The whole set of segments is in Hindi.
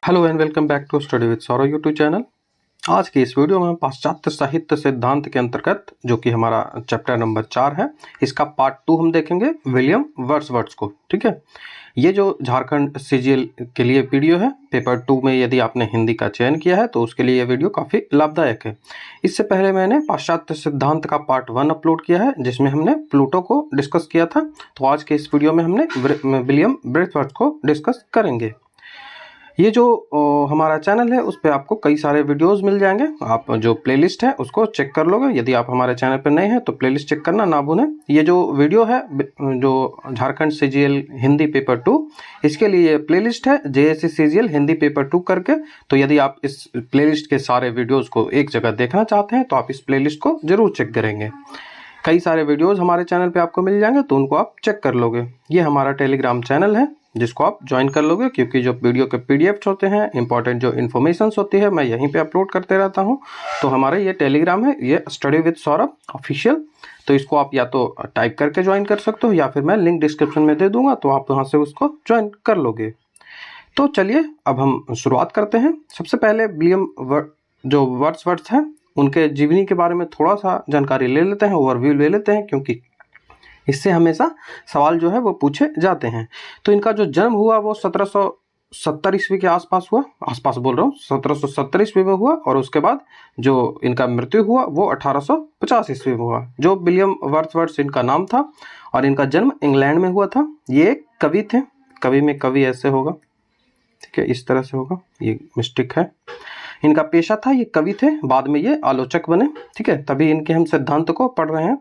Hello and welcome back to study with Saurabh YouTube channel. आज की इस वीडियो में पाश्चात्य साहित्य सिद्धांत के अंतर्गत जो कि हमारा चैप्टर नंबर 4 है, इसका पार्ट 2 हम देखेंगे विलियम वर्ड्सवर्थ को। ठीक है, ये जो झारखंड सीजीएल के लिए वीडियो है, पेपर 2 में यदि आपने हिंदी का चयन किया है तो उसके लिए ये वीडियो काफ़ी लाभदायक है। इससे पहले मैंने पाश्चात्य सिद्धांत का पार्ट 1 अपलोड किया है जिसमें हमने प्लूटो को डिस्कस किया था। तो आज के इस वीडियो में हमने विलियम वर्ड्सवर्थ को डिस्कस करेंगे। ये जो हमारा चैनल है उस पर आपको कई सारे वीडियोस मिल जाएंगे। आप जो प्लेलिस्ट है उसको चेक कर लोगे। यदि आप हमारे चैनल पर नए हैं तो प्लेलिस्ट चेक करना ना भूलें। ये जो वीडियो है जो झारखंड सीजीएल हिंदी पेपर 2, इसके लिए प्लेलिस्ट है जेएससी सीजीएल हिंदी पेपर 2 करके। तो यदि आप इस प्लेलिस्ट के सारे वीडियोज़ को एक जगह देखना चाहते हैं तो आप इस प्लेलिस्ट को ज़रूर चेक करेंगे। कई सारे वीडियोज़ हमारे चैनल पर आपको मिल जाएंगे तो उनको आप चेक कर लोगे। ये हमारा टेलीग्राम चैनल है जिसको आप ज्वाइन कर लोगे, क्योंकि जो वीडियो के पीडीएफ होते हैं, इंपॉर्टेंट जो इन्फॉर्मेशन होती है, मैं यहीं पे अपलोड करते रहता हूं। तो हमारा ये टेलीग्राम है, ये स्टडी विद सौरभ ऑफिशियल। तो इसको आप या तो टाइप करके ज्वाइन कर सकते हो या फिर मैं लिंक डिस्क्रिप्शन में दे दूंगा, तो आप वहाँ से उसको ज्वाइन कर लोगे। तो चलिए अब हम शुरुआत करते हैं। सबसे पहले विलियम जो वर्ड्सवर्थ हैं उनके जीवनी के बारे में थोड़ा सा जानकारी ले लेते हैं, ओवरव्यू ले लेते हैं, क्योंकि इससे हमेशा सवाल जो है वो पूछे जाते हैं। तो इनका जो जन्म हुआ वो 1770 ईस्वी के आसपास हुआ, आसपास बोल रहा हूँ, 1770 ईस्वी में हुआ। और उसके बाद जो इनका मृत्यु हुआ वो 1850 ईस्वी में हुआ। जो विलियम वर्ड्सवर्थ इनका नाम था और इनका जन्म इंग्लैंड में हुआ था। ये एक कवि थे। कवि में कवि ऐसे होगा, ठीक है, इस तरह से होगा, ये मिस्टेक है। इनका पेशा था, ये कवि थे, बाद में ये आलोचक बने। ठीक है, तभी इनके हम सिद्धांत को पढ़ रहे हैं।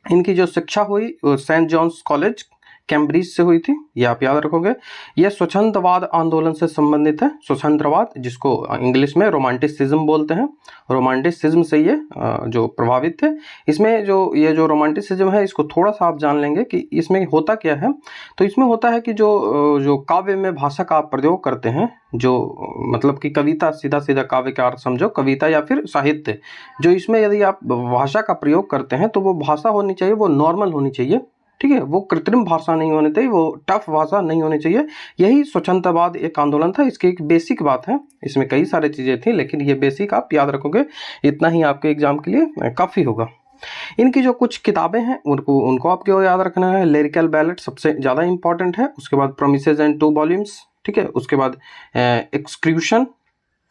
इनकी जो शिक्षा हुई सेंट जॉन्स कॉलेज कैम्ब्रिज से हुई थी, ये आप याद रखोगे। यह स्वतंत्रवाद आंदोलन से संबंधित है। स्वतंत्रवाद जिसको इंग्लिश में रोमांटिसिज्म बोलते हैं, रोमांटिसिज्म से ये जो प्रभावित थे। इसमें जो ये जो रोमांटिसिज्म है, इसको थोड़ा सा आप जान लेंगे कि इसमें होता क्या है। तो इसमें होता है कि जो काव्य में भाषा का आप प्रयोग करते हैं, जो मतलब कि कविता, सीधा सीधा काव्य का अर्थ समझो, कविता या फिर साहित्य, जो इसमें यदि आप भाषा का प्रयोग करते हैं तो वो भाषा होनी चाहिए, वो नॉर्मल होनी चाहिए। ठीक है, वो कृत्रिम भाषा नहीं होनी चाहिए, वो टफ भाषा नहीं होनी चाहिए। यही स्वतंत्रवाद एक आंदोलन था। इसकी एक बेसिक बात है, इसमें कई सारी चीज़ें थी लेकिन ये बेसिक आप याद रखोगे, इतना ही आपके एग्जाम के लिए काफ़ी होगा। इनकी जो कुछ किताबें हैं उनको आपको याद रखना है। लिरिकल बैलेट सबसे ज़्यादा इंपॉर्टेंट है। उसके बाद प्रोमिसेस एंड 2 वॉल्यूम्स, ठीक है। उसके बाद एक्सक्रूशन,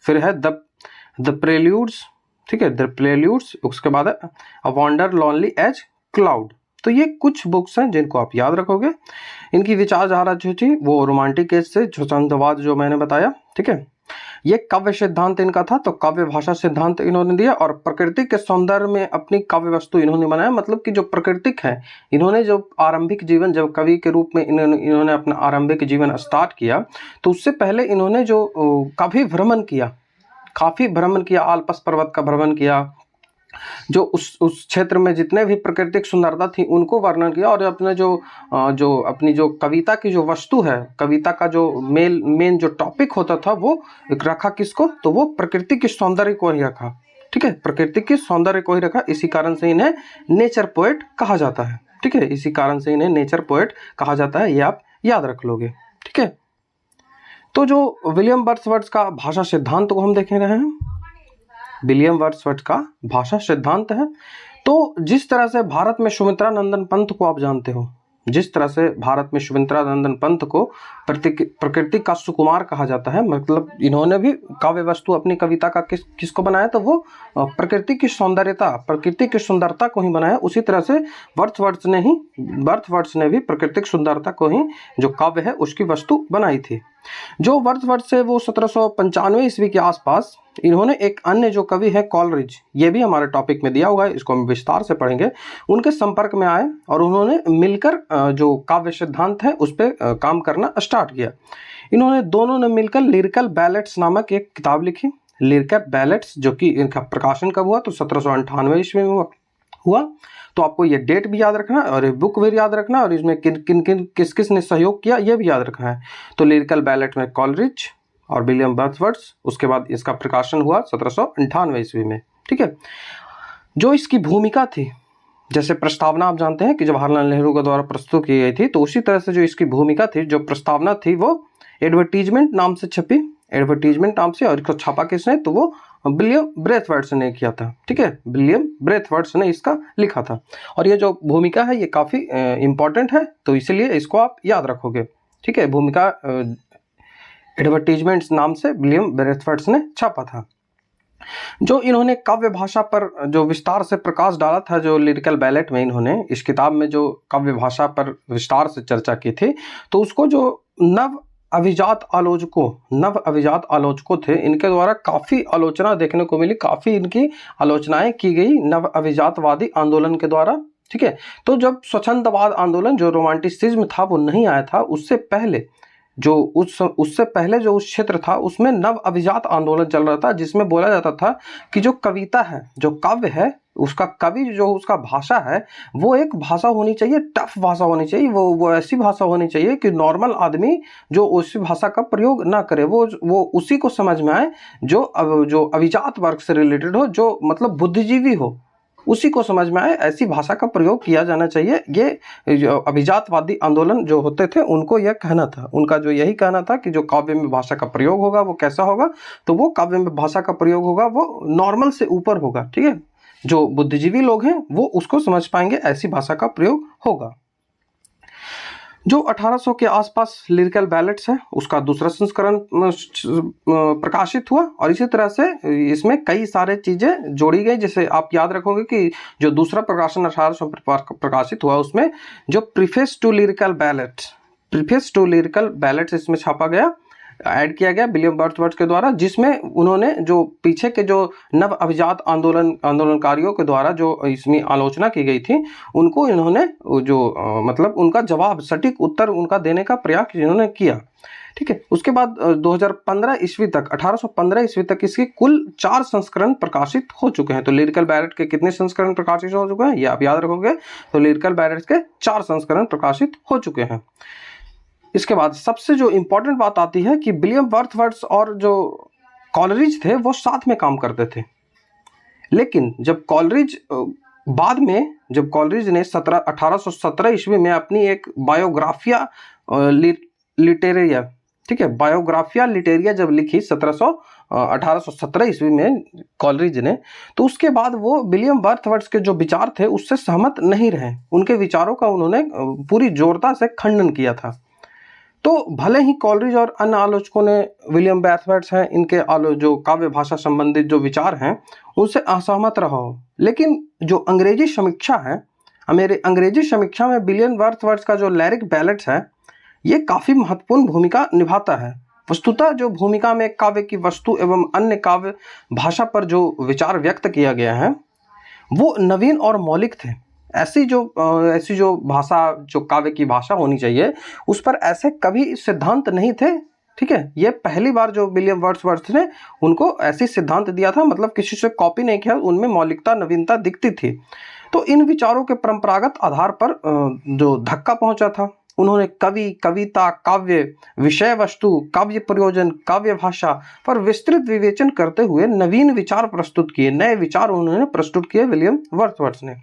फिर है द प्रेल्यूड्स, ठीक है, द प्रेल्यूड्स। उसके बाद अ वॉन्डर लॉनली एज क्लाउड। तो ये कुछ बुक्स हैं जिनको आप याद रखोगे। इनकी विचारधारा जो थी वो रोमांटिक एज से स्वतंत्रवाद जो मैंने बताया, ठीक है। ये काव्य सिद्धांत इनका था, तो काव्य भाषा सिद्धांत इन्होंने दिया। और प्रकृति के सौंदर्य में अपनी काव्य वस्तु इन्होंने बनाया, मतलब कि जो प्राकृतिक है, इन्होंने जो आरंभिक जीवन, जब कवि के रूप में इन्होंने अपना आरंभिक जीवन स्टार्ट किया, तो उससे पहले इन्होंने जो काफी भ्रमण किया, आल्पस पर्वत का भ्रमण किया, जो उस क्षेत्र में जितने भी प्राकृतिक सुंदरता थी उनको वर्णन किया। और अपने अपनी जो कविता की जो वस्तु है, कविता का जो मेन जो टॉपिक होता था वो रखा किसको, तो वो प्रकृति के सौंदर्य को ही रखा। ठीक है, प्रकृति के सौंदर्य को ही रखा। इसी कारण से इन्हें नेचर पोएट कहा जाता है। ठीक है, इसी कारण से इन्हें नेचर पोएट कहा जाता है, ये आप याद रख लोगे। ठीक है, तो जो विलियम वर्ड्सवर्थ का भाषा सिद्धांत को हम देख रहे हैं, विलियम वर्ड्सवर्थ का भाषा सिद्धांत है। तो जिस तरह से भारत में सुमित्रा नंदन पंत को आप जानते हो, जिस तरह से भारत में सुमित्रा नंदन पंत को प्रकृति का सुकुमार कहा जाता है, मतलब इन्होंने भी काव्य वस्तु अपनी कविता का किसको बनाया, तो वो प्रकृति की सौंदर्यता, प्रकृति की सुंदरता को ही बनाया। उसी तरह से वर्ड्सवर्थ ने भी प्राकृतिक सुंदरता को ही जो काव्य है उसकी वस्तु बनाई थी। जो वर्ड्सवर्थ से वो 1795 ईस्वी के आसपास इन्होंने एक अन्य जो कवि है कॉलरिज, ये भी हमारे टॉपिक में दिया हुआ है, इसको हम विस्तार से पढ़ेंगे, उनके संपर्क में आए और उन्होंने मिलकर जो काव्य सिद्धांत है उस पर काम करना स्टार्ट किया। इन्होंने दोनों ने मिलकर लिरिकल बैलेट्स नामक एक किताब लिखी। लिरिकल बैलेट्स, जो कि इनका प्रकाशन कब हुआ, तो 1798 ईस्वी में हुआ। तो आपको ये डेट भी याद रखना है और ये बुक भी याद रखना है, और इसमें किस किस ने सहयोग किया ये भी याद रखना है। तो लिरिकल बैलेट में कॉलरिज और विलियम वर्ड्सवर्थ, उसके बाद इसका प्रकाशन हुआ 1798 ईस्वी में। ठीक है, जो इसकी भूमिका थी, जैसे प्रस्तावना आप जानते हैं कि जवाहरलाल नेहरू के द्वारा प्रस्तुत की गई थी, तो उसी तरह से जो इसकी भूमिका थी, जो प्रस्तावना थी, वो एडवर्टीजमेंट नाम से छपी। एडवर्टीजमेंट नाम से, और इसको छापा किसने, तो वो विलियम ब्रेथवाइट ने किया था। ठीक है, विलियम ब्रेथवाइट ने इसका लिखा था। और ये जो भूमिका है ये काफ़ी इंपॉर्टेंट है, तो इसलिए इसको आप याद रखोगे। ठीक है, भूमिका एडवर्टीजमेंट्स नाम से विलियम ब्रेथवाइट ने छापा था। जो इन्होंने काव्य भाषा पर जो विस्तार से प्रकाश डाला था, जो लिरिकल बैलेट में इन्होंने इस किताब में जो काव्य भाषा पर विस्तार से चर्चा की थी, तो उसको जो नव अभिजात आलोचकों थे, इनके द्वारा काफ़ी आलोचना देखने को मिली, काफ़ी इनकी आलोचनाएं की गई नव अभिजातवादी आंदोलन के द्वारा। ठीक है, तो जब स्वच्छंदवाद आंदोलन जो रोमांटिसिज्म था वो नहीं आया था, उससे पहले जो उससे पहले जो उस क्षेत्र था उसमें नव अभिजात आंदोलन चल रहा था, जिसमें बोला जाता था कि जो कविता है, जो काव्य है, उसका कवि जो उसका भाषा है वो एक भाषा होनी चाहिए, टफ भाषा होनी चाहिए, वो ऐसी भाषा होनी चाहिए कि नॉर्मल आदमी जो उसी भाषा का प्रयोग ना करे, वो उसी को समझ में आए जो अभिजात वर्ग से रिलेटेड हो, जो मतलब बुद्धिजीवी हो, उसी को समझ में आए, ऐसी भाषा का प्रयोग किया जाना चाहिए। ये जो अभिजातवादी आंदोलन जो होते थे उनको यह कहना था, उनका जो यही कहना था कि जो काव्य में भाषा का प्रयोग होगा वो कैसा होगा, तो वो काव्य में भाषा का प्रयोग होगा वो नॉर्मल से ऊपर होगा। ठीक है, जो बुद्धिजीवी लोग हैं वो उसको समझ पाएंगे, ऐसी भाषा का प्रयोग होगा। जो 1800 के आसपास लिरिकल बैलेट्स है उसका दूसरा संस्करण प्रकाशित हुआ, और इसी तरह से इसमें कई सारे चीजें जोड़ी गई। जैसे आप याद रखोगे कि जो दूसरा प्रकाशन 1800 प्रकाशित हुआ उसमें जो प्रीफेस टू लिरिकल बैलेट्स इसमें छापा गया, ऐड किया गया विलियम वर्ड्सवर्थ के द्वारा, जिसमें उन्होंने जो पीछे के जो नव अभिजात आंदोलनकारियों के द्वारा जो इसमें आलोचना की गई थी, उनको इन्होंने जो मतलब उनका जवाब, सटीक उत्तर उनका देने का प्रयास इन्होंने किया। ठीक है, उसके बाद 2015 ईस्वी तक, 1815 ईस्वी तक इसके कुल 4 संस्करण प्रकाशित हो चुके हैं। तो लिरिकल बैलेट के कितने संस्करण प्रकाशित हो चुके हैं ये आप याद रखोगे, तो लिरिकल बैलेट के 4 संस्करण प्रकाशित हो चुके हैं। इसके बाद सबसे जो इंपॉर्टेंट बात आती है कि विलियम वर्ड्सवर्थ और जो कॉलरिज थे वो साथ में काम करते थे, लेकिन जब कॉलरिज बाद में जब कॉलरिज ने 1817 ईस्वी में अपनी एक बायोग्राफिया लिटेरिया, ठीक है, बायोग्राफिया लिटेरिया जब लिखी 1817 ईस्वी में कॉलरिज ने, तो उसके बाद वो विलियम वर्ड्सवर्थ के जो विचार थे उससे सहमत नहीं रहे, उनके विचारों का उन्होंने पूरी जोरता से खंडन किया था। तो भले ही कॉलरिज और अन्य आलोचकों ने विलियम वर्ड्सवर्थ हैं इनके जो काव्य भाषा संबंधित जो विचार हैं उनसे असहमत रहा हो, लेकिन जो अंग्रेजी समीक्षा है, अंग्रेजी समीक्षा में विलियम वर्ड्सवर्थ का जो लिरिक बैलेट्स है ये काफ़ी महत्वपूर्ण भूमिका निभाता है। वस्तुतः जो भूमिका में काव्य की वस्तु एवं अन्य काव्य भाषा पर जो विचार व्यक्त किया गया है वो नवीन और मौलिक थे। ऐसी जो भाषा, जो काव्य की भाषा होनी चाहिए उस पर ऐसे कभी सिद्धांत नहीं थे। ठीक है, ये पहली बार जो विलियम वर्ड्सवर्थ ने उनको ऐसी सिद्धांत दिया था, मतलब किसी से कॉपी नहीं किया, उनमें मौलिकता, नवीनता दिखती थी। तो इन विचारों के परंपरागत आधार पर जो धक्का पहुंचा था, उन्होंने कवि, कविता, काव्य, विषय वस्तु, काव्य प्रयोजन, काव्य भाषा पर विस्तृत विवेचन करते हुए नवीन विचार प्रस्तुत किए, नए विचार उन्होंने प्रस्तुत किए विलियम वर्ड्सवर्थ ने।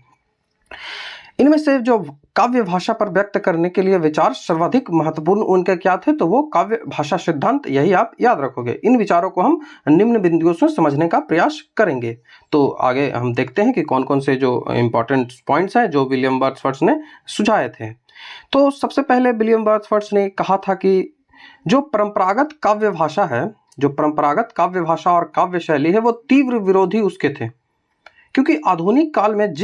इनमें से जो काव्य भाषा पर व्यक्त करने के लिए विचार सर्वाधिक महत्वपूर्ण उनके क्या थे, तो वो काव्य भाषा सिद्धांत, यही आप याद रखोगे। इन विचारों को हम निम्न बिंदुओं से समझने का प्रयास करेंगे। तो आगे हम देखते हैं कि कौन कौन से जो इंपॉर्टेंट पॉइंट्स हैं जो विलियम वर्ड्सवर्थ ने सुझाए थे। तो सबसे पहले विलियम वर्ड्सवर्थ ने कहा था कि जो परंपरागत काव्य भाषा है, जो परंपरागत काव्य भाषा और काव्य शैली है वो तीव्र विरोधी उसके थे, क्योंकि आधुनिक काल में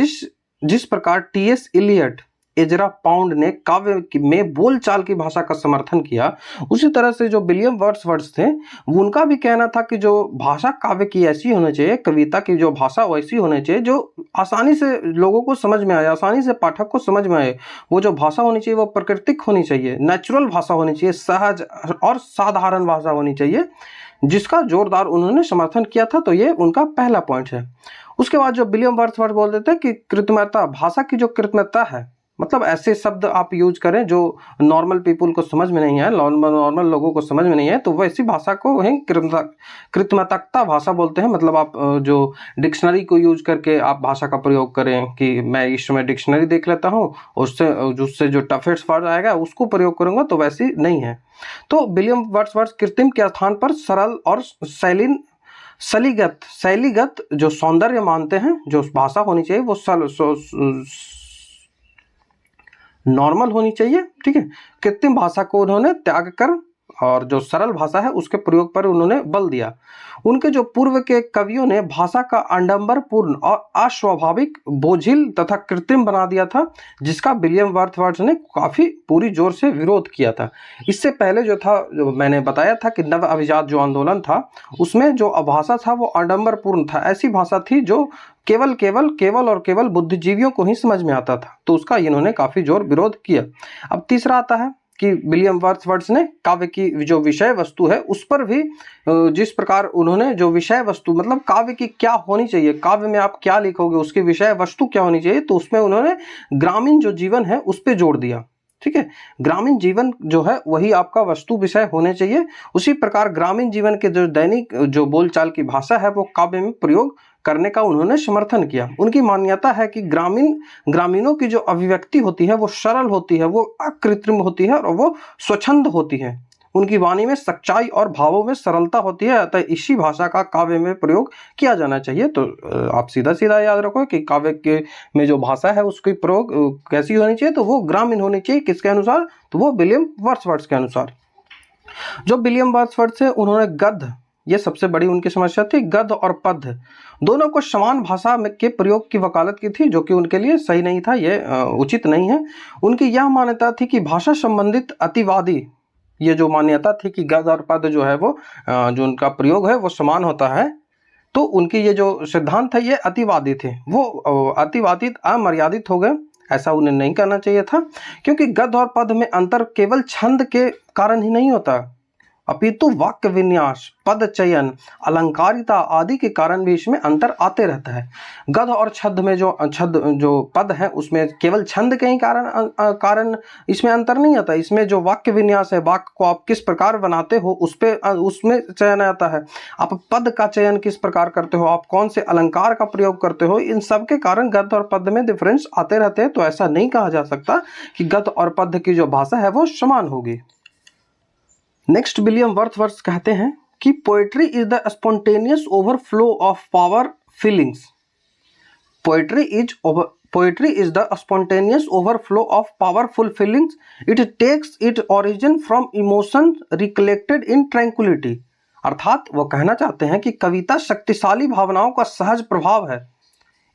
जिस प्रकार टी.एस. इलियट, एजरा पाउंड ने काव्य में बोलचाल की भाषा का समर्थन किया, उसी तरह से जो विलियम वर्ड्सवर्थ थे उनका भी कहना था कि जो भाषा काव्य की ऐसी होनी चाहिए, कविता की जो भाषा वैसी होनी चाहिए जो आसानी से लोगों को समझ में आए, आसानी से पाठक को समझ में आए। वो जो भाषा होनी चाहिए वो प्राकृतिक होनी चाहिए, नेचुरल भाषा होनी चाहिए, सहज और साधारण भाषा होनी चाहिए, जिसका जोरदार उन्होंने समर्थन किया था। तो ये उनका पहला पॉइंट है। उसके बाद जो विलियम वर्ड्सवर्थ बोलते थे कि कृत्रिमता, भाषा की जो कृत्रिमता है, मतलब ऐसे शब्द आप यूज करें जो नॉर्मल पीपल को समझ में नहीं है, नॉर्मल लोगों को समझ में नहीं है, तो वैसी भाषा को ही कृत्रिमतकता भाषा बोलते हैं। मतलब आप जो डिक्शनरी को यूज करके आप भाषा का प्रयोग करें कि मैं इस समय डिक्शनरी देख लेता हूँ, उससे जो टफेस्ट वर्ड आएगा उसको प्रयोग करूंगा, तो वैसी नहीं है। तो विलियम वर्ड्सवर्थ कृत्रिम के स्थान पर सरल और शैलीगत जो सौंदर्य मानते हैं, जो भाषा होनी चाहिए वो नॉर्मल होनी चाहिए, ठीक है। कृत्रिम भाषा को उन्होंने त्याग कर और जो सरल भाषा है उसके प्रयोग पर उन्होंने बल दिया। उनके जो पूर्व के कवियों ने भाषा का आडंबरपूर्ण और अस्वाभाविक, बोझिल तथा कृत्रिम बना दिया था, जिसका विलियम वर्ड्सवर्थ ने काफी पूरी जोर से विरोध किया था। इससे पहले जो था, जो मैंने बताया था कि नव अभिजात जो आंदोलन था, उसमें जो भाषा था वो आडंबरपूर्ण था। ऐसी भाषा थी जो केवल और केवल बुद्धिजीवियों को ही समझ में आता था, तो उसका इन्होंने काफी जोर विरोध किया। अब तीसरा आता है कि विलियम वर्ड्सवर्थ ने काव्य की जो विषय वस्तु है उस पर भी, जिस प्रकार उन्होंने जो विषय वस्तु, मतलब काव्य की क्या होनी चाहिए, काव्य में आप क्या लिखोगे, उसकी विषय वस्तु क्या होनी चाहिए, तो उसमें उन्होंने ग्रामीण जो जीवन है उस पर जोर दिया, ठीक है। ग्रामीण जीवन जो है वही आपका वस्तु विषय होने चाहिए। उसी प्रकार ग्रामीण जीवन के जो दैनिक जो बोलचाल की भाषा है वो काव्य में प्रयोग करने का उन्होंने समर्थन किया। उनकी मान्यता है कि ग्रामीणों की जो अभिव्यक्ति होती है वो सरल होती है, वो अकृत्रिम होती है और वो स्वच्छंद होती है। उनकी वाणी में सच्चाई और भावों में सरलता होती है, अतः इसी भाषा का काव्य में प्रयोग किया जाना चाहिए। तो आप सीधा सीधा याद रखो कि काव्य के में जो भाषा है उसकी प्रयोग कैसी होनी चाहिए, तो वो ग्रामीण होनी चाहिए। किसके अनुसार? तो वो विलियम वर्ड्सवर्थ के अनुसार। जो विलियम वर्ड्सवर्थ है उन्होंने गद्य, ये सबसे बड़ी उनकी समस्या थी, गद्य और पद्य दोनों को समान भाषा में के प्रयोग की वकालत की थी, जो कि उनके लिए सही नहीं था, ये उचित नहीं है। उनकी यह मान्यता थी कि भाषा संबंधित अतिवादी, ये जो मान्यता थी कि गद्य और पद्य जो है वो जो उनका प्रयोग है वो समान होता है, तो उनकी ये जो सिद्धांत है ये अतिवादी थे, वो अतिवादी अमर्यादित हो गए। ऐसा उन्हें नहीं करना चाहिए था, क्योंकि गद्य और पद्य में अंतर केवल छंद के कारण ही नहीं होता, अपितु वाक्य विन्यास, पद चयन, अलंकारिता आदि के कारण भी इसमें अंतर आते रहता है। गद्य और छंद में जो पद है उसमें केवल छंद के ही कारण इसमें अंतर नहीं आता। इसमें जो वाक्य विन्यास है, वाक्य को आप किस प्रकार बनाते हो उसमें चयन आता है। आप पद का चयन किस प्रकार करते हो, आप कौन से अलंकार का प्रयोग करते हो, इन सब के कारण गद्य और पद में डिफरेंस आते रहते हैं। तो ऐसा नहीं कहा जा सकता कि गद्य और पद्य की जो भाषा है वो समान होगी। नेक्स्ट विलियम वर्ड्सवर्थ कहते हैं कि poetry is the spontaneous overflow of power feelings. Poetry is the spontaneous overflow of powerful feelings. It takes it origin from emotion recollected in tranquillity. अर्थात वो कहना चाहते हैं कि कविता शक्तिशाली भावनाओं का सहज प्रभाव है,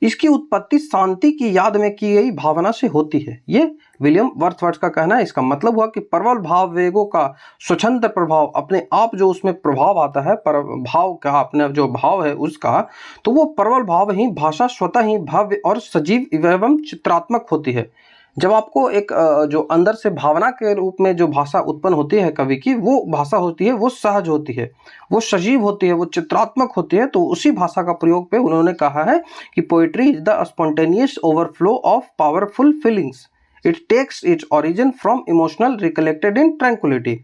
इसकी उत्पत्ति शांति की याद में की गई भावना से होती है। ये विलियम वर्ड्सवर्थ का कहना है। इसका मतलब हुआ कि प्रबल भाव वेगों का स्वच्छंद प्रभाव, अपने आप जो उसमें प्रभाव आता है, पर भाव का अपने जो भाव है उसका, तो वो प्रबल भाव ही भाषा स्वतः ही भव्य और सजीव एवं चित्रात्मक होती है। जब आपको एक जो अंदर से भावना के रूप में जो भाषा उत्पन्न होती है कवि की, वो भाषा होती है, वो सहज होती है, वो सजीव होती है, वो चित्रात्मक होती है। तो उसी भाषा का प्रयोग पे उन्होंने कहा है कि poetry is the spontaneous overflow of powerful feelings. It takes its origin from emotional recollected in tranquillity.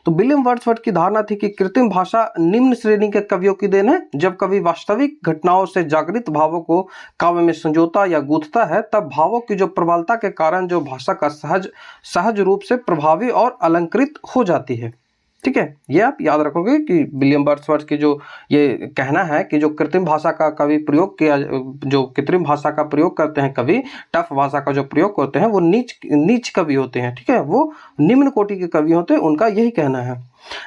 तो विलियम वर्ड्सवर्थ की धारणा थी कि कृत्रिम भाषा निम्न श्रेणी के कवियों की देन है। जब कवि वास्तविक घटनाओं से जागृत भावों को काव्य में संजोता या गूंथता है, तब भावों की जो प्रबलता के कारण जो भाषा का सहज रूप से प्रभावी और अलंकृत हो जाती है। ठीक है, ये आप याद रखोगे कि विलियम वर्ड्सवर्थ की जो ये कहना है कि जो कृत्रिम भाषा का कवि प्रयोग किया, जो कृत्रिम भाषा का प्रयोग करते हैं कवि, टफ भाषा का जो प्रयोग करते हैं, वो नीच कवि होते हैं। ठीक है, वो निम्न कोटि के कवि होते हैं, उनका यही कहना है।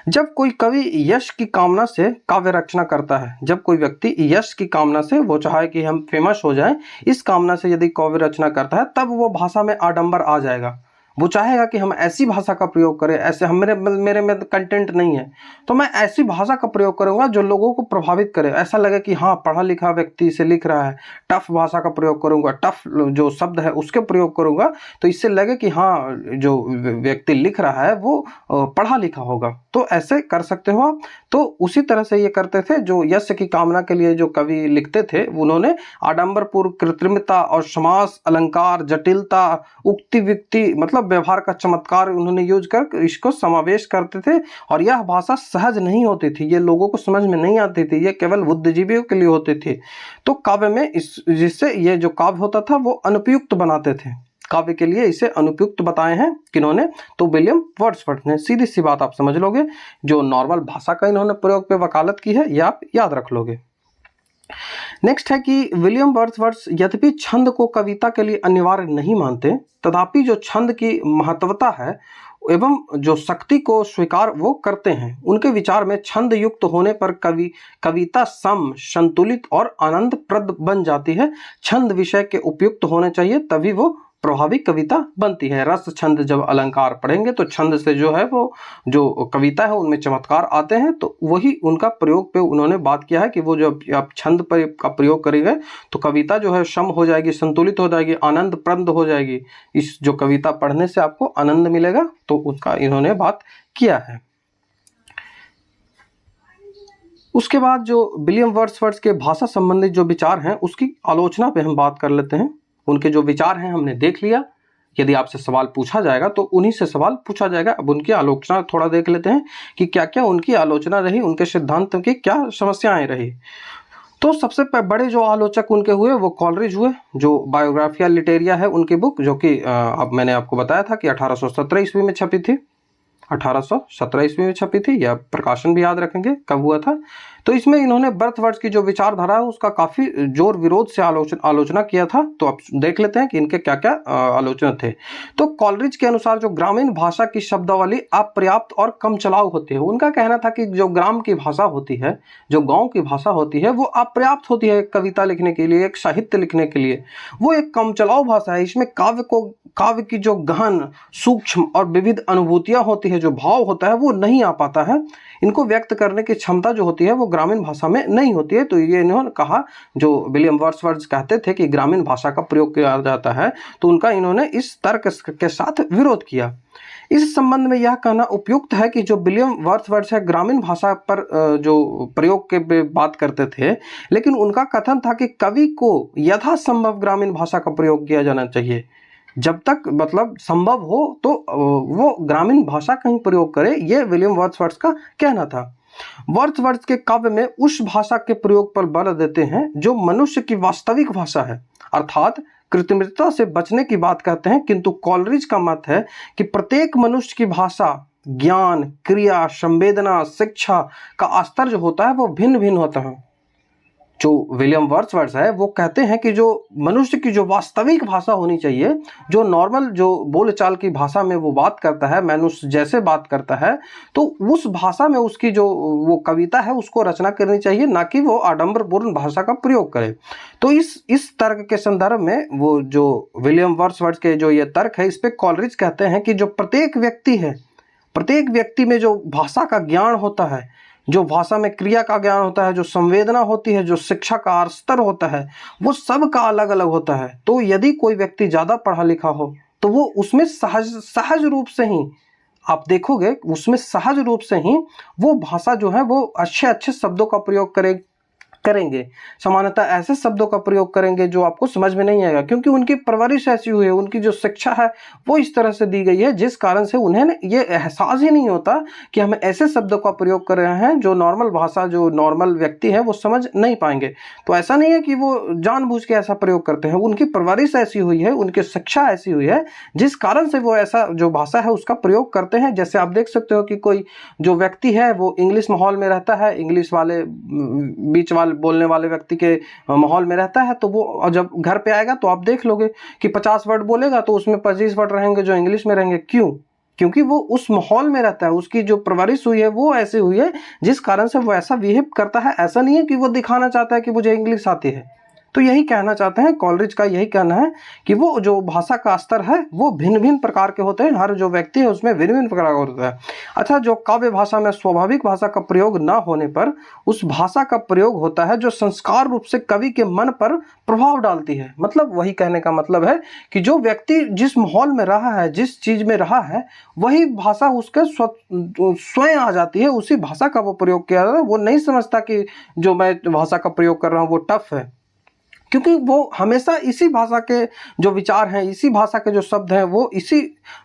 जब कोई कवि यश की कामना से काव्य रचना करता है, जब कोई व्यक्ति यश की कामना से, वो चाहे कि हम फेमस हो जाएं, इस कामना से यदि काव्य रचना करता है, तब वो भाषा में आडंबर आ जाएगा। वो चाहेगा कि हम ऐसी भाषा का प्रयोग करें, ऐसे हम मेरे में कंटेंट नहीं है तो मैं ऐसी भाषा का प्रयोग करूंगा जो लोगों को प्रभावित करे, ऐसा लगे कि हाँ पढ़ा लिखा व्यक्ति इसे लिख रहा है। टफ भाषा का प्रयोग करूंगा, टफ जो शब्द है उसके प्रयोग करूंगा तो इससे लगे कि हाँ जो व्यक्ति लिख रहा है वो पढ़ा लिखा होगा। तो ऐसे कर सकते हो आप। तो उसी तरह से ये करते थे, जो यश की कामना के लिए जो कवि लिखते थे उन्होंने आडंबरपूर्ण, कृत्रिमता और समास, अलंकार, जटिलता, उक्ति विक्ति मतलब व्यवहार का चमत्कार उन्होंने यूज कर इसको समावेश करते थे। और यह भाषा सहज नहीं होती थी, ये लोगों को समझ में नहीं आती थी, ये केवल बुद्धिजीवियों के लिए होती थी। तो काव्य में इस जिससे ये जो काव्य होता था वो अनुपयुक्त बनाते थे, काव्य के लिए इसे अनुपयुक्त बताए हैं किन्होंने, तो विलियम वर्ड्सवर्थ ने। सीधी सी बात आप समझ लोगे, जो नॉर्मल भाषा का इन्होंने प्रयोग पे वकालत की है ये आप याद रख लोगे। नेक्स्ट है कि विलियम वर्ड्सवर्थ यद्यपि छंद को कविता के लिए अनिवार्य नहीं मानते, तथापि जो छंद की महत्वता है एवं जो शक्ति को स्वीकार वो करते हैं। उनके विचार में छंद युक्त होने पर कविता सम, संतुलित और आनंदप्रद बन जाती है। छंद विषय के उपयुक्त होने चाहिए तभी वो प्रभावी कविता बनती है। रस छंद जब अलंकार पढ़ेंगे तो छंद से जो है वो जो कविता है उनमें चमत्कार आते हैं, तो वही उनका प्रयोग पे उन्होंने बात किया है कि वो जो आप छंद पर का प्रयोग करेंगे तो कविता जो है सम हो जाएगी, संतुलित हो जाएगी, आनंदप्रद हो जाएगी। इस जो कविता पढ़ने से आपको आनंद मिलेगा, तो उसका इन्होंने बात किया है। उसके बाद जो विलियम वर्ड्सवर्थ के भाषा संबंधित जो विचार हैं उसकी आलोचना पे हम बात कर लेते हैं। उनके जो विचार हैं हमने देख लिया, यदि आपसे सवाल पूछा जाएगा तो उन्हीं से सवाल पूछा जाएगा। अब उनकी आलोचना थोड़ा देख लेते हैं कि क्या क्या उनकी आलोचना रही, उनके सिद्धांतों की क्या समस्याएं रही। तो सबसे बड़े जो आलोचक उनके हुए वो कॉलरिज हुए, जो बायोग्राफिया लिटेरिया है उनकी बुक, जो कि अब मैंने आपको बताया था कि 1817 ईस्वी में छपी थी, 1817 ईस्वी में छपी थी, या प्रकाशन भी याद रखेंगे कब हुआ था। तो इसमें इन्होंने बर्थवर्ड्स की जो विचारधारा है उसका काफी जोर विरोध से आलोचना किया था। तो आप देख लेते हैं कि इनके क्या क्या आलोचना थे। तो कॉलरिज के अनुसार जो ग्रामीण भाषा की शब्दावली अपर्याप्त और कम चलाऊ होती है। उनका कहना था कि जो ग्राम की भाषा होती है, जो गांव की भाषा होती है, वो अपर्याप्त होती है कविता लिखने के लिए, एक साहित्य लिखने के लिए। वो एक कम चलाऊ भाषा है, इसमें काव्य की जो गहन, सूक्ष्म और विविध अनुभूतियां होती है, जो भाव होता है वो नहीं आ पाता है। इनको व्यक्त करने की क्षमता जो होती है वो ग्रामीण भाषा में नहीं होती है। तो ये इन्होंने कहा, जो विलियम वर्ड्सवर्थ कहते थे कि ग्रामीण भाषा का प्रयोग किया जाता है, तो उनका इन्होंने इस तर्क के साथ विरोध किया। इस संबंध में यह कहना उपयुक्त है कि जो विलियम वर्ड्सवर्थ है ग्रामीण भाषा पर जो प्रयोग के बात करते थे, लेकिन उनका कथन था कि कवि को यथासंभव ग्रामीण भाषा का प्रयोग किया जाना चाहिए। जब तक मतलब संभव हो तो वो ग्रामीण भाषा का ही प्रयोग करे, ये विलियम वर्ड्सवर्थ का कहना था। वर्ड्सवर्थ के काव्य में उस भाषा के प्रयोग पर बल देते हैं जो मनुष्य की वास्तविक भाषा है, अर्थात कृत्रिमता से बचने की बात कहते हैं। किंतु कॉलरिज का मत है कि प्रत्येक मनुष्य की भाषा, ज्ञान, क्रिया, संवेदना, शिक्षा का स्तर जो होता है वो भिन्न भिन्न होता है। जो विलियम वर्ड्सवर्थ है वो कहते हैं कि जो मनुष्य की जो वास्तविक भाषा होनी चाहिए, जो नॉर्मल जो बोलचाल की भाषा में वो बात करता है, मनुष्य जैसे बात करता है, तो उस भाषा में उसकी जो वो कविता है उसको रचना करनी चाहिए, ना कि वो आडंबरपूर्ण भाषा का प्रयोग करे। तो इस तर्क के संदर्भ में वो जो विलियम वर्ड्सवर्थ के जो ये तर्क है, इस पे कॉलरिज कहते हैं कि जो प्रत्येक व्यक्ति है, प्रत्येक व्यक्ति में जो भाषा का ज्ञान होता है, जो भाषा में क्रिया का ज्ञान होता है, जो संवेदना होती है, जो शिक्षा का स्तर होता है, वो सब का अलग अलग होता है। तो यदि कोई व्यक्ति ज़्यादा पढ़ा लिखा हो तो वो उसमें सहज रूप से ही आप देखोगे, उसमें सहज रूप से ही वो भाषा जो है वो अच्छे अच्छे शब्दों का प्रयोग करेंगे। सामान्यतः ऐसे शब्दों का प्रयोग करेंगे जो आपको समझ में नहीं आएगा, क्योंकि उनकी परवरिश ऐसी हुई है, उनकी जो शिक्षा है वो इस तरह से दी गई है, जिस कारण से उन्हें ये एहसास ही नहीं होता कि हम ऐसे शब्दों का प्रयोग कर रहे हैं जो नॉर्मल भाषा, जो नॉर्मल व्यक्ति है वो समझ नहीं पाएंगे। तो ऐसा नहीं है कि वो जानबूझ के ऐसा प्रयोग करते हैं, उनकी परवरिश ऐसी हुई है, उनकी शिक्षा ऐसी हुई है, जिस कारण से वो ऐसा जो भाषा है उसका प्रयोग करते हैं। जैसे आप देख सकते हो कि कोई जो व्यक्ति है वो इंग्लिश माहौल में रहता है, इंग्लिश वाले बीच वाले बोलने वाले व्यक्ति के माहौल में रहता है, तो वो जब घर पे आएगा तो आप देख लोगे कि 50 वर्ड बोलेगा तो उसमें 25 वर्ड रहेंगे जो इंग्लिश में रहेंगे। क्यों? क्योंकि वो उस माहौल में रहता है, उसकी जो परवरिश हुई है वो ऐसी हुई है, जिस कारण से वो ऐसा बिहेव करता है। ऐसा नहीं है कि वो दिखाना चाहता है कि मुझे इंग्लिश आती है, तो यही कहना चाहते हैं, कॉलरिज का यही कहना है कि वो जो भाषा का स्तर है वो भिन्न भिन्न प्रकार के होते हैं, हर जो व्यक्ति है उसमें भिन्न भिन्न प्रकार का होता है। अच्छा, जो काव्य भाषा में स्वाभाविक भाषा का प्रयोग ना होने पर उस भाषा का प्रयोग होता है जो संस्कार रूप से कवि के मन पर प्रभाव डालती है। मतलब वही कहने का मतलब है कि जो व्यक्ति जिस माहौल में रहा है, जिस चीज में रहा है, वही भाषा उसके स्वयं आ जाती है, उसी भाषा का वो प्रयोग किया जाता है। वो नहीं समझता कि जो मैं भाषा का प्रयोग कर रहा हूँ वो टफ है, क्योंकि वो हमेशा इसी भाषा के जो विचार हैं, इसी भाषा के जो शब्द हैं, वो इसी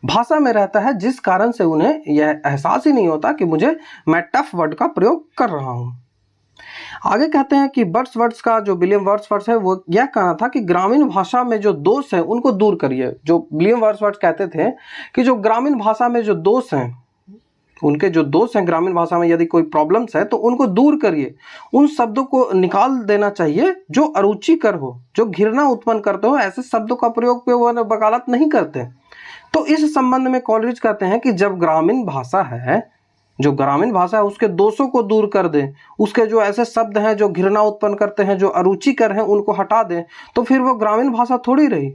भाषा में रहता है, जिस कारण से उन्हें यह एहसास ही नहीं होता कि मैं टफ वर्ड का प्रयोग कर रहा हूँ। आगे कहते हैं कि वर्ड्सवर्थ का जो विलियम वर्ड्सवर्थ है वो यह कहना था कि ग्रामीण भाषा में जो दोष है उनको दूर करिए। जो विलियम वर्ड्सवर्थ कहते थे कि जो ग्रामीण भाषा में जो दोष हैं, उनके जो दोष हैं ग्रामीण भाषा में, यदि कोई प्रॉब्लम्स है तो उनको दूर करिए। उन शब्दों को निकाल देना चाहिए जो अरुचिकर हो, जो घृणा उत्पन्न करते हो। ऐसे शब्दों का प्रयोग पे वो वकालत नहीं करते। तो इस संबंध में कॉलरिज कहते हैं कि जब ग्रामीण भाषा है, जो ग्रामीण भाषा है उसके दोषों को दूर कर दें, उसके जो ऐसे शब्द हैं जो घृणा उत्पन्न करते हैं, जो अरुचिकर हैं, उनको हटा दें, तो फिर वो ग्रामीण भाषा थोड़ी रही,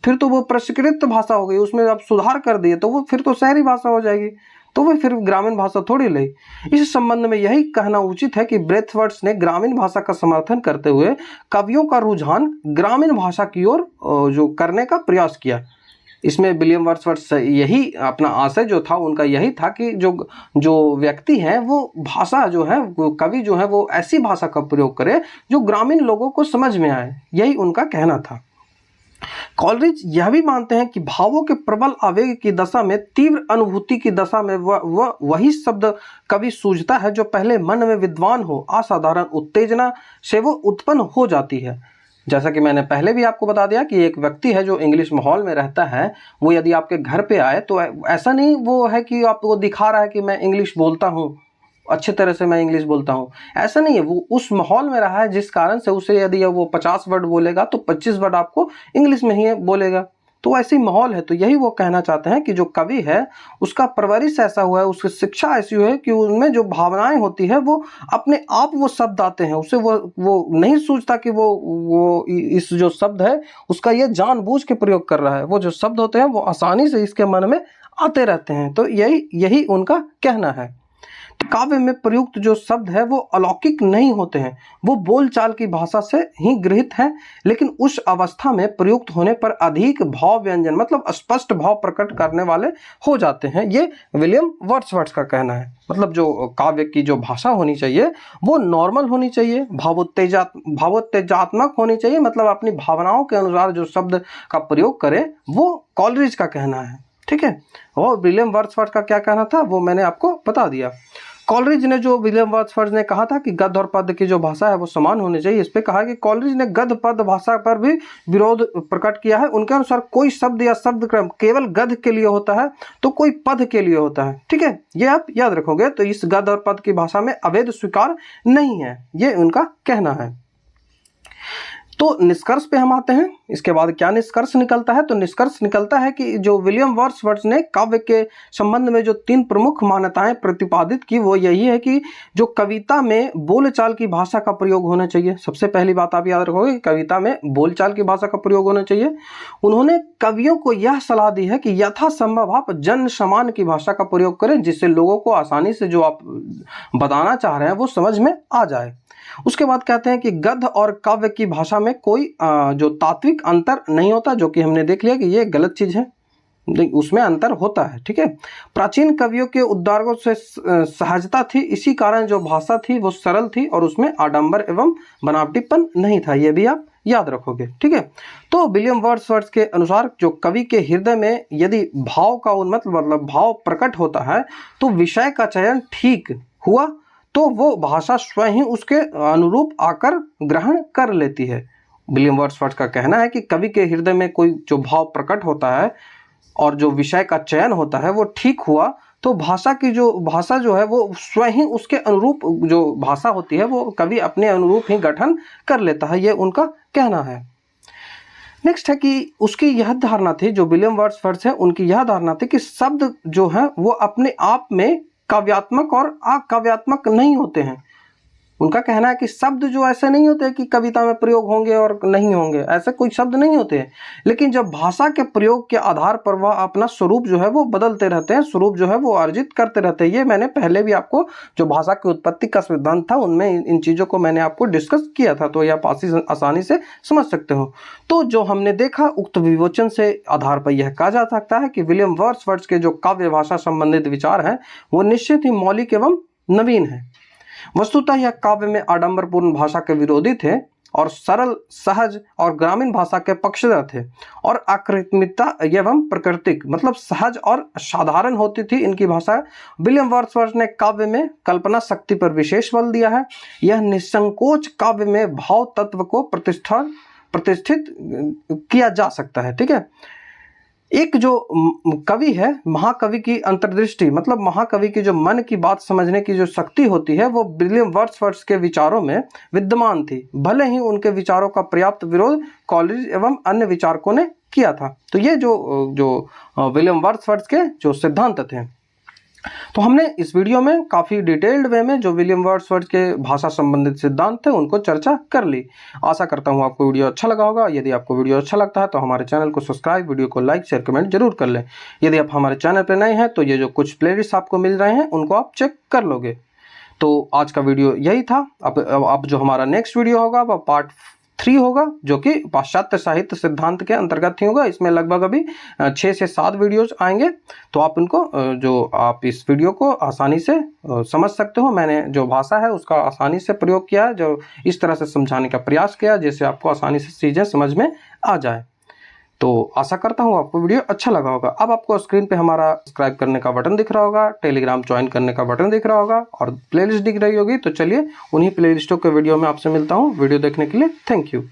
फिर तो वो प्रशिक्षित भाषा हो गई। उसमें आप सुधार कर दिए तो वो फिर तो शहरी भाषा हो जाएगी, तो वो फिर ग्रामीण भाषा थोड़ी रही। इस संबंध में यही कहना उचित है कि ब्रेथवर्ड्स ने ग्रामीण भाषा का समर्थन करते हुए कवियों का रुझान ग्रामीण भाषा की ओर जो करने का प्रयास किया। इसमें विलियम वर्ड्सवर्थ यही अपना आशय जो था उनका यही था कि जो व्यक्ति हैं वो भाषा जो है, वो कवि जो है वो ऐसी भाषा का प्रयोग करे जो ग्रामीण लोगों को समझ में आए। यही उनका कहना था। कॉलरिज यह भी मानते हैं कि भावों के प्रबल आवेग की दशा में, तीव्र अनुभूति की दशा में वही शब्द कवि सूझता है जो पहले मन में विद्वान हो, असाधारण उत्तेजना से वो उत्पन्न हो जाती है। जैसा कि मैंने पहले भी आपको बता दिया कि एक व्यक्ति है जो इंग्लिश माहौल में रहता है, वो यदि आपके घर पे आए तो ऐसा नहीं वो है कि आपको दिखा रहा है कि मैं इंग्लिश बोलता हूँ, अच्छे तरह से मैं इंग्लिश बोलता हूँ, ऐसा नहीं है। वो उस माहौल में रहा है जिस कारण से उसे यदि वो 50 वर्ड बोलेगा तो 25 वर्ड आपको इंग्लिश में ही बोलेगा। तो ऐसी माहौल है। तो यही वो कहना चाहते हैं कि जो कवि है उसका परवरिश ऐसा हुआ है, उसकी शिक्षा ऐसी हुई है कि उनमें जो भावनाएं होती है वो अपने आप वो शब्द आते हैं, उसे वो नहीं सोचता कि वो इस जो शब्द है उसका ये जानबूझ के प्रयोग कर रहा है। वो जो शब्द होते हैं वो आसानी से इसके मन में आते रहते हैं। तो यही उनका कहना है। काव्य में प्रयुक्त जो शब्द है वो अलौकिक नहीं होते हैं, वो बोलचाल की भाषा से ही गृहीत हैं, लेकिन उस अवस्था में प्रयुक्त होने पर अधिक भाव व्यंजन मतलब स्पष्ट भाव प्रकट करने वाले हो जाते हैं। ये विलियम वर्ड्सवर्थ का कहना है। मतलब जो काव्य की जो भाषा होनी चाहिए वो नॉर्मल होनी चाहिए, भावोत्तेजात्मक होनी चाहिए, मतलब अपनी भावनाओं के अनुसार जो शब्द का प्रयोग करे, वो कॉलरिज का कहना है। ठीक है। और विलियम वर्ड्सवर्थ का क्या कहना था वो मैंने आपको बता दिया। कॉलरिज ने जो विलियम वर्ड्सवर्थ ने कहा था कि गद्य और पद्य की जो भाषा है वो समान होनी चाहिए, इस पे कहा कि कॉलरिज ने गद्य पद्य भाषा पर भी विरोध प्रकट किया है। उनके अनुसार कोई शब्द या शब्द क्रम केवल गद्य के लिए होता है तो कोई पद के लिए होता है। ठीक है, ये आप याद रखोगे। तो इस गद्य और पद की भाषा में अभेद स्वीकार नहीं है, ये उनका कहना है। तो निष्कर्ष पे हम आते हैं। इसके बाद क्या निष्कर्ष निकलता है? तो निष्कर्ष निकलता है कि जो विलियम वर्ड्सवर्थ ने काव्य के संबंध में जो 3 प्रमुख मान्यताएं प्रतिपादित की वो यही है कि जो कविता में बोलचाल की भाषा का प्रयोग होना चाहिए। सबसे पहली बात आप याद रखोगे कि कविता में बोलचाल की भाषा का प्रयोग होना चाहिए। उन्होंने कवियों को यह सलाह दी है कि यथासंभव आप जन समान की भाषा का प्रयोग करें, जिससे लोगों को आसानी से जो आप बताना चाह रहे हैं वो समझ में आ जाए। उसके बाद कहते हैं कि गद्य और काव्य की भाषा में कोई जो तात्विक अंतर नहीं होता, जो कि हमने देख लिया कि ये गलत चीज है, उसमें अंतर होता है। ठीक है। प्राचीन कवियों के उद्गारों से सहजता थी, इसी कारण जो भाषा थी वो सरल थी और उसमें आडंबर एवं बनावटीपन नहीं था। ये भी आप याद रखोगे। ठीक है। तो विलियम वर्ड्सवर्थ के अनुसार जो कवि के हृदय में यदि भाव का उन्मत्त मतलब भाव प्रकट होता है तो विषय का चयन ठीक हुआ तो वो भाषा स्वयं ही उसके अनुरूप आकर ग्रहण कर लेती है। विलियम वर्ड्सवर्थ का कहना है कि कवि के हृदय में कोई जो भाव प्रकट होता है और जो विषय का चयन होता है वो ठीक हुआ तो भाषा जो है वो स्वयं ही उसके अनुरूप जो भाषा होती है वो कवि अपने अनुरूप ही गठन कर लेता है। ये उनका कहना है। नेक्स्ट है कि उसकी यह धारणा थी, जो विलियम वर्ड्सवर्थ है उनकी यह धारणा थी कि शब्द जो है वो अपने आप में काव्यात्मक और अकाव्यात्मक नहीं होते हैं। उनका कहना है कि शब्द जो ऐसे नहीं होते कि कविता में प्रयोग होंगे और नहीं होंगे, ऐसे कोई शब्द नहीं होते हैं, लेकिन जब भाषा के प्रयोग के आधार पर वह अपना स्वरूप जो है वो बदलते रहते हैं, स्वरूप जो है वो अर्जित करते रहते हैं। ये मैंने पहले भी आपको जो भाषा की उत्पत्ति का सिद्धांत था उनमें इन चीज़ों को मैंने आपको डिस्कस किया था, तो ये आप आसानी से समझ सकते हो। तो जो हमने देखा उक्त विवेचन से आधार पर यह कहा जा सकता है कि विलियम वर्ड्सवर्थ के जो काव्य भाषा संबंधित विचार हैं वो निश्चित ही मौलिक एवं नवीन है। वस्तुतः यह काव्य में आडंबरपूर्ण भाषा के विरोधी थे और सरल, सहज और ग्रामीण भाषा के पक्षधर थे, और आकृत्मिकता एवं प्राकृतिक मतलब सहज और साधारण होती थी इनकी भाषा। विलियम वर्ड्सवर्थ ने काव्य में कल्पना शक्ति पर विशेष बल दिया है। यह निसंकोच काव्य में भाव तत्व को प्रतिष्ठित किया जा सकता है। ठीक है, एक जो कवि है, महाकवि की अंतर्दृष्टि मतलब महाकवि की जो मन की बात समझने की जो शक्ति होती है वो विलियम वर्ड्सवर्थ के विचारों में विद्यमान थी, भले ही उनके विचारों का पर्याप्त विरोध कॉलेरिज एवं अन्य विचारकों ने किया था। तो ये जो विलियम वर्ड्सवर्थ के जो सिद्धांत थे, तो हमने इस वीडियो में काफ़ी डिटेल्ड वे में जो विलियम वर्ड्सवर्थ के भाषा संबंधित सिद्धांत थे उनको चर्चा कर ली। आशा करता हूँ आपको वीडियो अच्छा लगा होगा। यदि आपको वीडियो अच्छा लगता है तो हमारे चैनल को सब्सक्राइब, वीडियो को लाइक, शेयर, कमेंट जरूर कर लें। यदि आप हमारे चैनल पर नए हैं तो ये जो कुछ प्लेलिस्ट आपको मिल रहे हैं उनको आप चेक कर लोगे। तो आज का वीडियो यही था। अब जो हमारा नेक्स्ट वीडियो होगा वह पार्ट 3 होगा, जो कि पाश्चात्य साहित्य सिद्धांत के अंतर्गत ही होगा। इसमें लगभग अभी 6 से 7 वीडियोस आएंगे, तो आप इनको आप इस वीडियो को आसानी से समझ सकते हो। मैंने जो भाषा है उसका आसानी से प्रयोग किया है, जो इस तरह से समझाने का प्रयास किया जिससे आपको आसानी से चीज़ें समझ में आ जाए। तो आशा करता हूँ आपको वीडियो अच्छा लगा होगा। अब आपको स्क्रीन पे हमारा सब्सक्राइब करने का बटन दिख रहा होगा, टेलीग्राम ज्वाइन करने का बटन दिख रहा होगा और प्लेलिस्ट दिख रही होगी। तो चलिए उन्हीं प्लेलिस्टों के वीडियो में आपसे मिलता हूँ। वीडियो देखने के लिए थैंक यू।